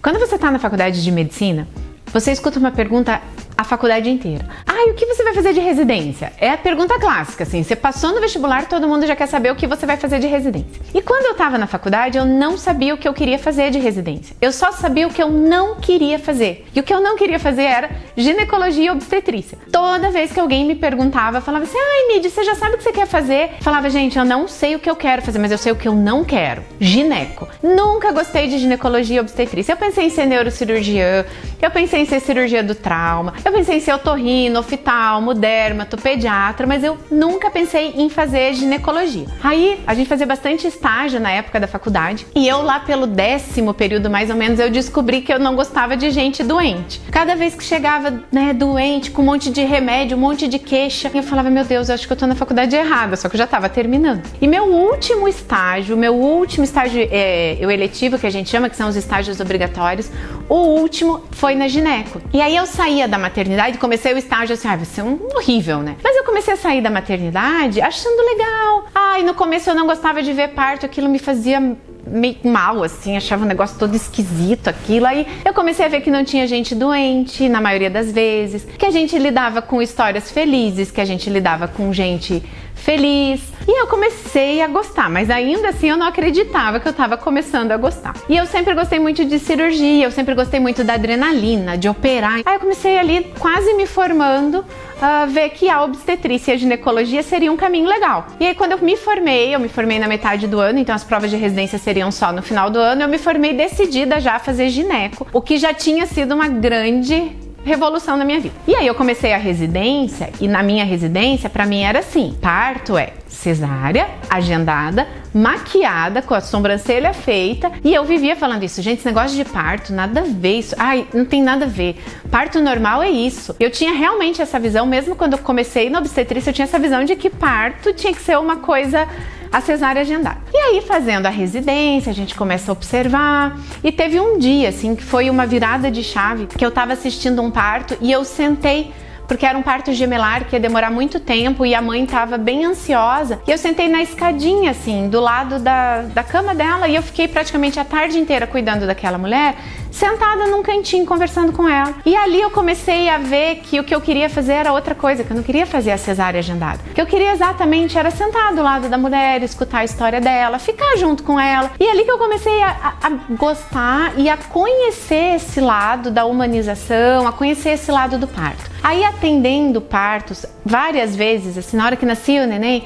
Quando você está na faculdade de medicina, você escuta uma pergunta a faculdade inteira. E o que você vai fazer de residência? É a pergunta clássica, assim. Você passou no vestibular, todo mundo já quer saber o que você vai fazer de residência. E quando eu tava na faculdade, eu não sabia o que eu queria fazer de residência. Eu só sabia o que eu não queria fazer. E o que eu não queria fazer era ginecologia e obstetrícia. Toda vez que alguém me perguntava, eu falava assim, Midi, você já sabe o que você quer fazer? Eu falava, gente, eu não sei o que eu quero fazer, mas eu sei o que eu não quero. Gineco. Nunca gostei de ginecologia e obstetrícia. Eu pensei em ser neurocirurgiã, eu pensei em ser cirurgia do trauma, eu pensei em ser otorrino, oftalmo, dermato, pediatra, mas eu nunca pensei em fazer ginecologia. Aí a gente fazia bastante estágio na época da faculdade e eu lá pelo 10º período mais ou menos eu descobri que eu não gostava de gente doente. Cada vez que chegava, doente, com um monte de remédio, um monte de queixa, eu falava, meu Deus, eu acho que eu tô na faculdade errada, só que eu já tava terminando. E meu último estágio o eletivo que a gente chama, que são os estágios obrigatórios, o último foi na gineco. E aí eu saía da maternidade, comecei o estágio assim, vai ser horrível, né? Mas eu comecei a sair da maternidade achando legal. No começo eu não gostava de ver parto, aquilo me fazia meio mal, assim, achava um negócio todo esquisito aquilo. Aí eu comecei a ver que não tinha gente doente, na maioria das vezes, que a gente lidava com histórias felizes, que a gente lidava com gente feliz. E eu comecei a gostar, mas ainda assim eu não acreditava que eu tava começando a gostar. E eu sempre gostei muito de cirurgia, eu sempre gostei muito da adrenalina, de operar. Aí eu comecei ali, quase me formando, a ver que a obstetrícia e a ginecologia seria um caminho legal. E aí quando eu me formei na metade do ano, então as provas de residência seriam só no final do ano, eu me formei decidida já a fazer gineco, o que já tinha sido uma grande revolução na minha vida. E aí eu comecei a residência e na minha residência, pra mim era assim, parto é cesárea, agendada, maquiada, com a sobrancelha feita, e eu vivia falando isso, gente, esse negócio de parto, nada a ver isso, não tem nada a ver, parto normal é isso. Eu tinha realmente essa visão, mesmo quando eu comecei na obstetrícia, eu tinha essa visão de que parto tinha que ser uma coisa a cesárea agendada. E aí, fazendo a residência, a gente começa a observar, e teve um dia, assim, que foi uma virada de chave, que eu tava assistindo um parto e eu sentei, porque era um parto gemelar que ia demorar muito tempo e a mãe tava bem ansiosa. E eu sentei na escadinha, assim, do lado da cama dela, e eu fiquei praticamente a tarde inteira cuidando daquela mulher, sentada num cantinho, conversando com ela. E ali eu comecei a ver que o que eu queria fazer era outra coisa, que eu não queria fazer a cesárea agendada. O que eu queria exatamente era sentar do lado da mulher, escutar a história dela, ficar junto com ela. E ali que eu comecei a gostar e a conhecer esse lado da humanização, a conhecer esse lado do parto. Aí, atendendo partos várias vezes, assim, na hora que nascia o neném,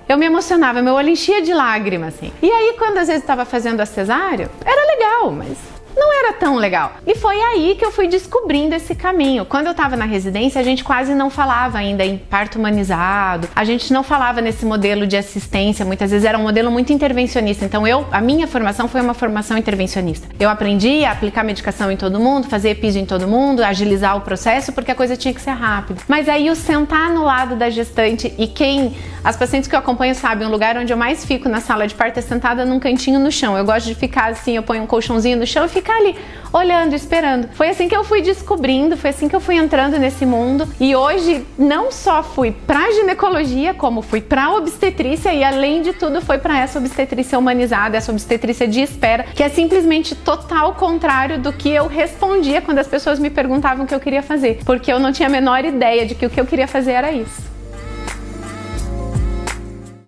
eu me emocionava, meu olho enchia de lágrimas, assim. E aí, quando às vezes estava fazendo a cesárea, era legal, mas não era tão legal. E foi aí que eu fui descobrindo esse caminho. Quando eu tava na residência, a gente quase não falava ainda em parto humanizado, a gente não falava nesse modelo de assistência, muitas vezes era um modelo muito intervencionista. Então a minha formação foi uma formação intervencionista. Eu aprendi a aplicar medicação em todo mundo, fazer episo em todo mundo, agilizar o processo, porque a coisa tinha que ser rápida. Mas aí o sentar no lado da gestante, e as pacientes que eu acompanho sabem, o lugar onde eu mais fico na sala de parto é sentada num cantinho no chão. Eu gosto de ficar assim, eu ponho um colchãozinho no chão e ficar ali, olhando, esperando. Foi assim que eu fui descobrindo, foi assim que eu fui entrando nesse mundo. E hoje, não só fui pra ginecologia, como fui pra obstetrícia e, além de tudo, foi pra essa obstetrícia humanizada, essa obstetrícia de espera, que é simplesmente total contrário do que eu respondia quando as pessoas me perguntavam o que eu queria fazer. Porque eu não tinha a menor ideia de que o que eu queria fazer era isso.